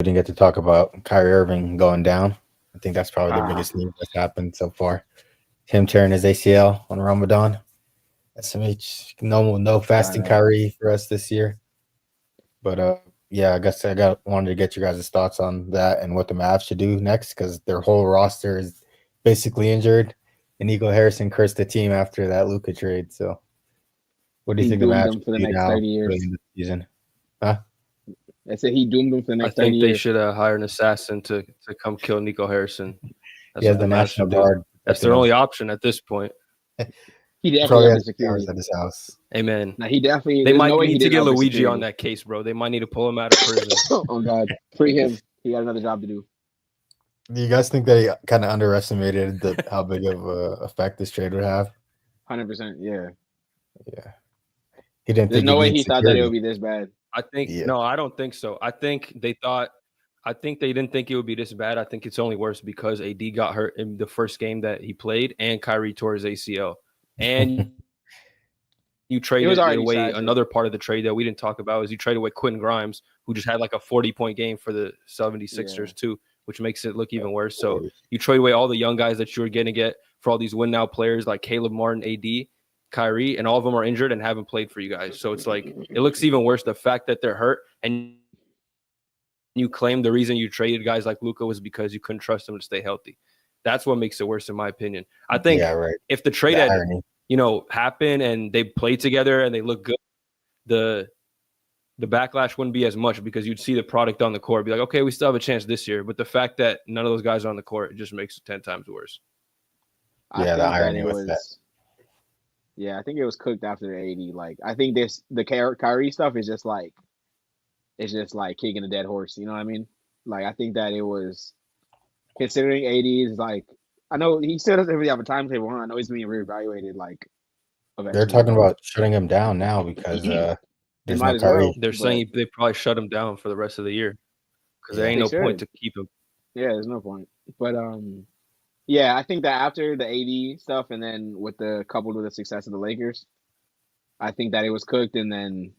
We didn't get to talk about Kyrie Irving going down. I think that's probably the Ah, biggest news that's happened so far. Him tearing his ACL on Ramadan. SMH, no fasting God. Kyrie for us this year. But yeah, I guess wanted to get your guys' thoughts on that and what the Mavs should do next because their whole roster is basically injured, and Nico Harrison cursed the team after that Luka trade. So, what do you He think the doomed Mavs them for the should do next now 30 for the years. end of the season? Huh? I said he doomed them for the I next 30 think they years. should hire an assassin to come kill Nico Harrison. He That's has what the the Mavs National should do. Guard That's protecting their him. only option at this point. He He definitely probably up the has cameras security. at his house. Amen. Now he definitely. They There's might no way he need to didn't get up the Luigi security. on that case, bro. They might need to pull him out of prison. Oh God, free him. He got another job to do. Do you guys think that he kind of underestimated how big of a effect this trade would have? 100%. Yeah. Yeah, he didn't There's think no he'd way need he thought that it would security. be this bad. I think Yeah. no, I don't think so. I think they didn't think it would be this bad. I think it's only worse because AD got hurt in the first game that he played, and Kyrie tore his ACL, and you It was traded already away sad, too. another part of the trade that we didn't talk about is you traded away Quentin Grimes, who just had like a 40-point game for the 76ers too, which makes it look even worse. So you trade away all the young guys that you were going to get for all these win now players like Caleb Martin, AD, Kyrie, and all of them are injured and haven't played for you guys. So it's like it looks even worse the fact that they're hurt and you claim the reason you traded guys like Luka was because you couldn't trust them to stay healthy. That's what makes it worse in my opinion. I think if the trade had happened and they played together and they look good, the backlash wouldn't be as much because you'd see the product on the court, be like, okay, we still have a chance this year. But the fact that none of those guys are on the court, it just makes it 10 times worse. I think the irony with that. Yeah, I think it was cooked after the 80. Like, I think the Kyrie stuff is just like, it's just like kicking a dead horse. You know what I mean? Like, I think that it was considering 80 is like, I know he still doesn't really have a timetable. I know he's being reevaluated. Like, they're talking about shutting him down now because there's no Kyrie. They're saying they probably shut him down for the rest of the year because there ain't no point to keep him. Yeah, there's no point. But yeah, I think that after the 80 stuff and then coupled with the success of the Lakers, I think that it was cooked. And then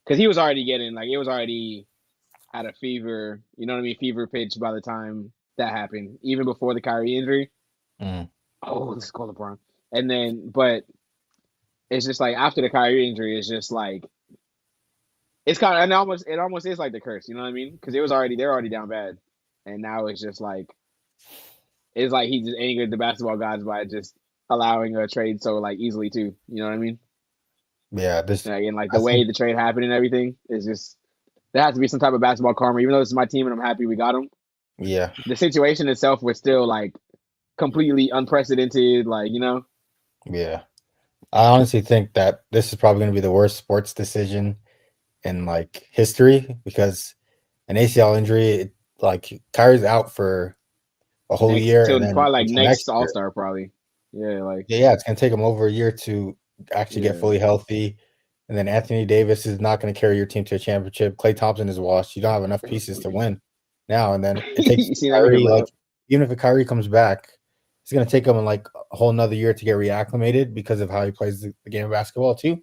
because he was already it was already at a fever, you know what I mean, fever pitch by the time that happened, even before the Kyrie injury. Oh, let's call LeBron. And then, but it's just like after the Kyrie injury, it's just like it's kind of it almost is like the curse, you know what I mean? Because they're already down bad, and now it's just like it's like he just angered the basketball gods by just allowing a trade so like easily too. You know what I mean? Yeah, and like the way the trade happened and everything is just there has to be some type of basketball karma. Even though this is my team and I'm happy we got him. Yeah, the situation itself was still like completely unprecedented. Like Yeah, I honestly think that this is probably going to be the worst sports decision in like history because an ACL injury, like Kyrie's out for a whole year, and then probably like next All-Star, probably. Yeah, it's gonna take him over a year to actually get fully healthy, and then Anthony Davis is not going to carry your team to a championship. Klay Thompson is washed. You don't have enough pieces to win now, and then it takes Kyrie. Like even if a Kyrie comes back, it's gonna take him like a whole another year to get reacclimated because of how he plays the game of basketball too.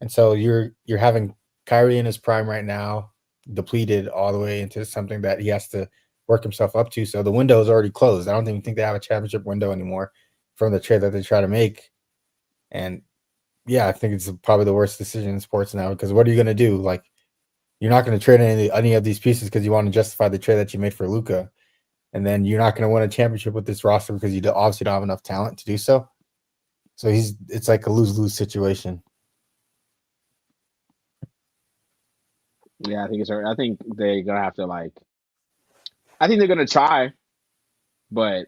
And so you're having Kyrie in his prime right now, depleted all the way into something that he has to work himself up to. So the window is already closed. I don't even think they have a championship window anymore from the trade that they try to make. And yeah, I think it's probably the worst decision in sports now because what are you going to do? Like, you're not going to trade any of these pieces because you want to justify the trade that you made for Luka. And then you're not going to win a championship with this roster because you obviously don't have enough talent to do so. So it's like a lose-lose situation. Yeah, I think they're gonna have to I think they're gonna try, but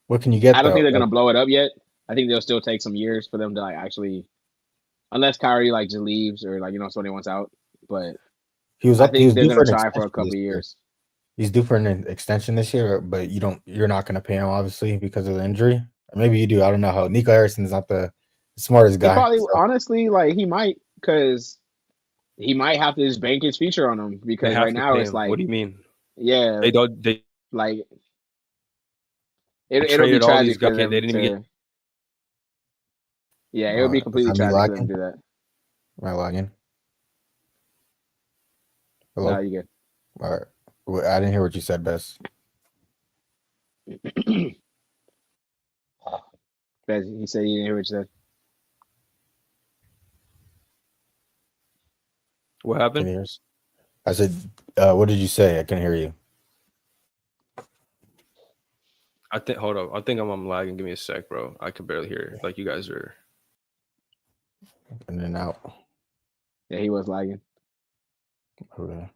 what can you get? I don't think they're gonna blow it up yet. I think they'll still take some years for them to actually, unless Kyrie just leaves or somebody wants out. But I think they're gonna try for a couple of years. He's due for an extension this year, but you're not gonna pay him obviously because of the injury. Or maybe you do. I don't know how. Nico Harrison is not the smartest guy. He probably honestly he might because he might have to just bank his future on him because right now it's like, what do you mean? Yeah, they don't. They like it'll be tragic for them. They didn't even get. Yeah, it would be completely tragic for them to do that. Am I lagging? Hello? No, you good. All right. I didn't hear what you said, Bess. Bez, he said he didn't hear what you said. What Can you happened? hear us? I said, what did you say? I couldn't hear you. Hold up. I think I'm lagging. Give me a sec, bro. I could barely hear it. Like you guys are. In and out. Yeah, he was lagging. Okay.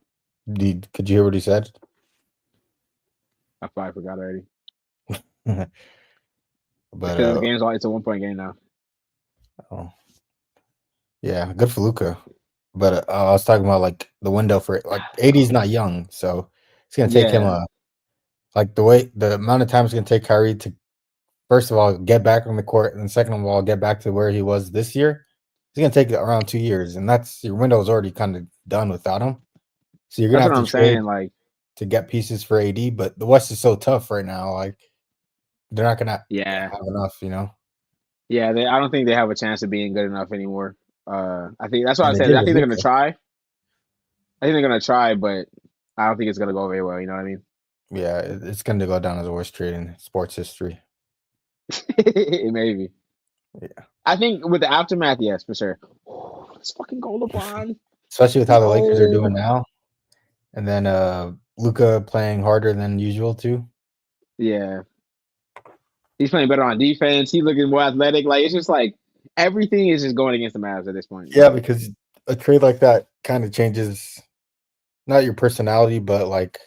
Could you hear what he said? I probably forgot already. But Because the game's it's a 1-point game now. Oh. Yeah, good for Luka. But I was talking about like the window for like AD's not young, so it's gonna take him like the amount of time it's gonna take Kyrie to first of all get back on the court, and second of all get back to where he was this year. It's gonna take around 2 years, and that's your window is already kind of done without him. So you're gonna That's have what to I'm trade saying. Like to get pieces for AD, but the West is so tough right now. Like they're not gonna have enough, you know. Yeah, I don't think they have a chance of being good enough anymore. I think that's why I And they said did I with think they're gonna Luka. try. I think they're gonna try, but I don't think it's gonna go very well. You know what I mean? Yeah, it's gonna go down as the worst trade in sports history. Maybe. Yeah. I think with the aftermath, yes, for sure. Oh, let's fucking go, LeBron. Especially with how the Lakers are doing now. And then Luka playing harder than usual too. Yeah. He's playing better on defense. He's looking more athletic. Like it's just like everything is just going against the Mavs at this point. Yeah, because a trade like that kind of changes not your personality, but like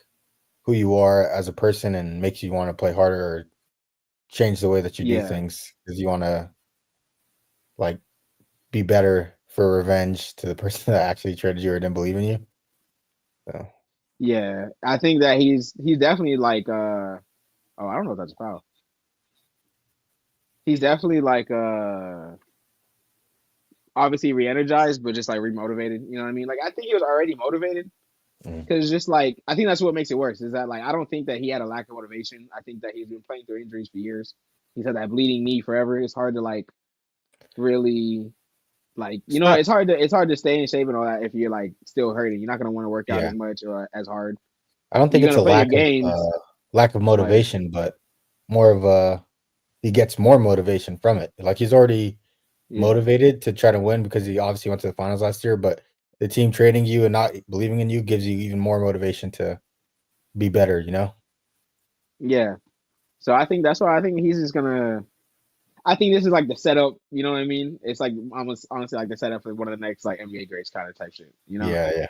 who you are as a person and makes you want to play harder or change the way that you do things because you want to like be better for revenge to the person that actually traded you or didn't believe in you. So. Yeah, I think that he's definitely like I don't know if that's a foul. He's definitely like obviously re-energized, but just like remotivated. You know what I mean? Like I think he was already motivated because just like I think that's what makes it worse is that like I don't think that he had a lack of motivation. I think that he's been playing through injuries for years. He's had that bleeding knee forever. It's hard to like really like it's hard to stay in shape and all that if you're like still hurting. You're not gonna want to work out as much or as hard. I don't think You're it's gonna a play your games. lack of motivation, but more of he gets more motivation from it. Like he's already motivated to try to win because he obviously went to the finals last year, but the team trading you and not believing in you gives you even more motivation to be better, you know? Yeah. So I think that's why I think he's just gonna I think this is like the setup, you know what I mean? It's like almost honestly like the setup for one of the next like NBA greats kind of type shit, you know? Yeah.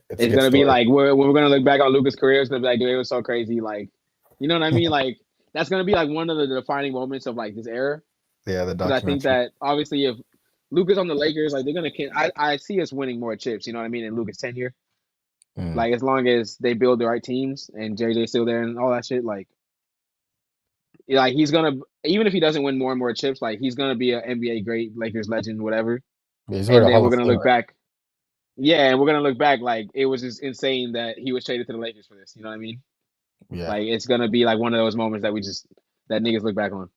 It's gonna be like when we're gonna look back on Luka's career, it's gonna be like, dude, it was so crazy. Like, you know what I mean? Like that's gonna be like one of the defining moments of like this era. Yeah, the Because I think that obviously if Luka's on the Lakers, like they're gonna I see us winning more chips, you know what I mean, in Luka's tenure. Like as long as they build the right teams and JJ's still there and all that shit, like he's gonna even if he doesn't win more and more chips, like he's gonna be an NBA great, Lakers legend, whatever. And then we're gonna look back. Yeah, and we're gonna look back like it was just insane that he was traded to the Lakers for this. You know what I mean? Yeah. Like it's gonna be like one of those moments that that niggas look back on.